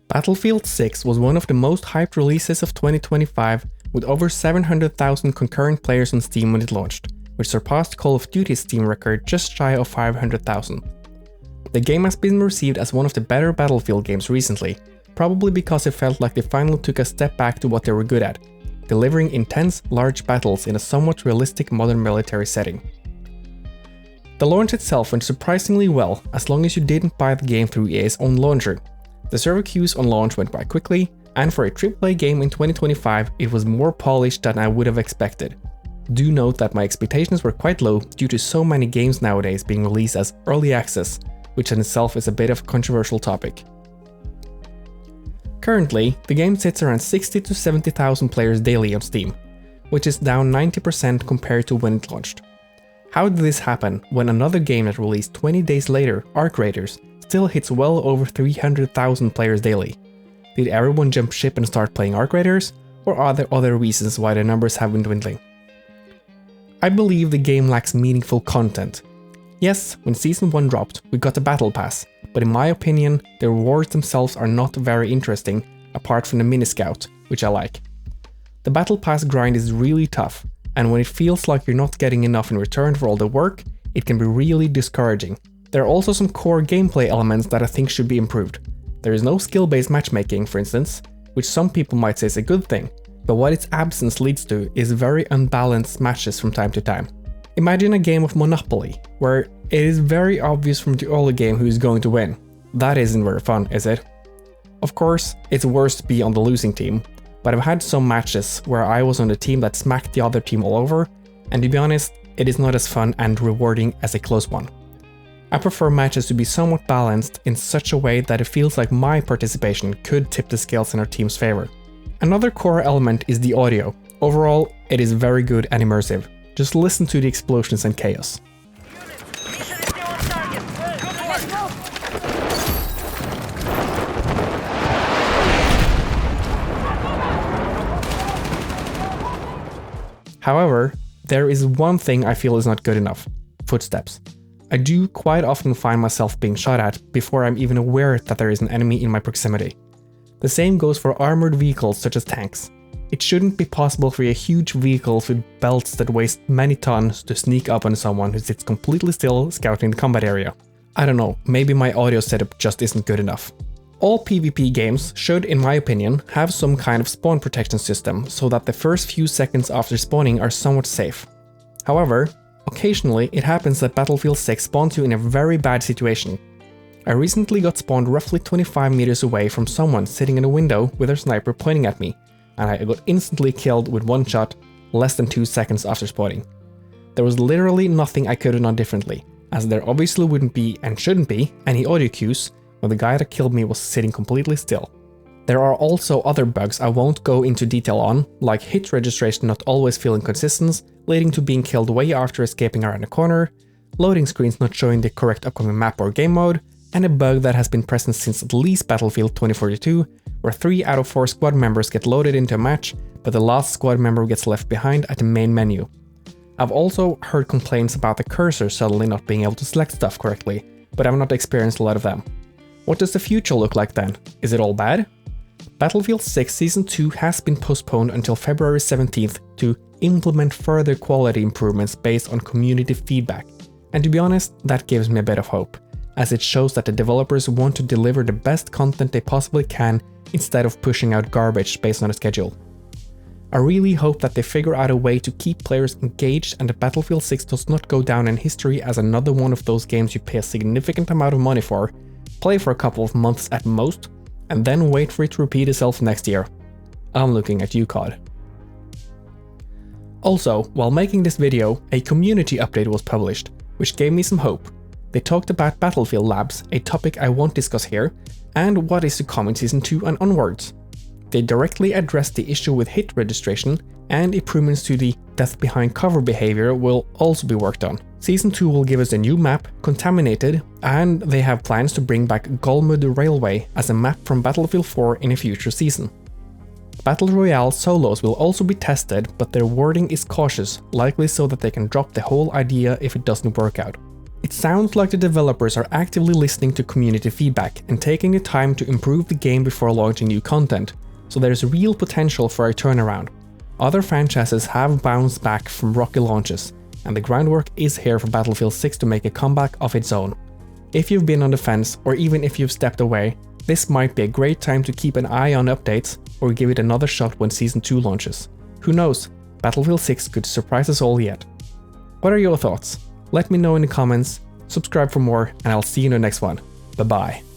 Battlefield 6 was one of the most hyped releases of 2025, with over 700,000 concurrent players on Steam when it launched, which surpassed Call of Duty's Steam record just shy of 500,000. The game has been received as one of the better Battlefield games recently, probably because it felt like they finally took a step back to what they were good at, delivering intense, large battles in a somewhat realistic modern military setting. The launch itself went surprisingly well, as long as you didn't buy the game through EA's own launcher. The server queues on launch went by quickly, and for a AAA game in 2025, it was more polished than I would have expected. Do note that my expectations were quite low due to so many games nowadays being released as early access, which in itself is a bit of a controversial topic. Currently, the game sits around 60 to 70,000 players daily on Steam, which is down 90% compared to when it launched. How did this happen when another game that released 20 days later, Arc Raiders, still hits well over 300,000 players daily? Did everyone jump ship and start playing Arc Raiders, or are there other reasons why the numbers have been dwindling? I believe the game lacks meaningful content. Yes, when Season 1 dropped, we got a Battle Pass, but in my opinion, the rewards themselves are not very interesting, apart from the Miniscout, which I like. The Battle Pass grind is really tough, and when it feels like you're not getting enough in return for all the work, it can be really discouraging. There are also some core gameplay elements that I think should be improved. There is no skill-based matchmaking, for instance, which some people might say is a good thing, but what its absence leads to is very unbalanced matches from time to time. Imagine a game of Monopoly, where it is very obvious from the early game who is going to win. That isn't very fun, is it? Of course, it's worse to be on the losing team, but I've had some matches where I was on the team that smacked the other team all over, and to be honest, it is not as fun and rewarding as a close one. I prefer matches to be somewhat balanced in such a way that it feels like my participation could tip the scales in our team's favor. Another core element is the audio. Overall, it is very good and immersive. Just listen to the explosions and chaos. However, there is one thing I feel is not good enough: footsteps. I do quite often find myself being shot at before I'm even aware that there is an enemy in my proximity. The same goes for armored vehicles such as tanks. It shouldn't be possible for a huge vehicles with belts that weigh many tons to sneak up on someone who sits completely still scouting the combat area. I don't know, maybe my audio setup just isn't good enough. All PvP games should, in my opinion, have some kind of spawn protection system so that the first few seconds after spawning are somewhat safe. However, occasionally it happens that Battlefield 6 spawns you in a very bad situation. I recently got spawned roughly 25 meters away from someone sitting in a window with their sniper pointing at me, and I got instantly killed with one shot less than 2 seconds after spawning. There was literally nothing I could have done differently, as there obviously wouldn't be and shouldn't be any audio cues when the guy that killed me was sitting completely still. There are also other bugs I won't go into detail on, like hit registration not always feeling consistent, leading to being killed way after escaping around a corner, loading screens not showing the correct upcoming map or game mode, and a bug that has been present since at least Battlefield 2042, where 3 out of 4 squad members get loaded into a match, but the last squad member gets left behind at the main menu. I've also heard complaints about the cursor suddenly not being able to select stuff correctly, but I've not experienced a lot of them. What does the future look like then? Is it all bad? Battlefield 6 Season 2 has been postponed until February 17th to implement further quality improvements based on community feedback. And to be honest, that gives me a bit of hope, as it shows that the developers want to deliver the best content they possibly can instead of pushing out garbage based on a schedule. I really hope that they figure out a way to keep players engaged and that Battlefield 6 does not go down in history as another one of those games you pay a significant amount of money for, play for a couple of months at most, and then wait for it to repeat itself next year. I'm looking at you, COD. Also, while making this video, a community update was published, which gave me some hope. They talked about Battlefield Labs, a topic I won't discuss here, and what is to come in Season 2 and onwards. They directly addressed the issue with hit registration, and improvements to the death behind cover behavior will also be worked on. Season 2 will give us a new map, Contaminated, and they have plans to bring back Golmud Railway as a map from Battlefield 4 in a future season. Battle Royale solos will also be tested, but their wording is cautious, likely so that they can drop the whole idea if it doesn't work out. It It sounds like the developers are actively listening to community feedback and taking the time to improve the game before launching new content, so there's real potential for a turnaround. Other franchises have bounced back from rocky launches, and the groundwork is here for Battlefield 6 to make a comeback of its own. If you've been on the fence, or even if you've stepped away, this might be a great time to keep an eye on updates or give it another shot when Season 2 launches. Who knows, Battlefield 6 could surprise us all yet. What are your thoughts? Let me know in the comments, subscribe for more, and I'll see you in the next one. Bye bye.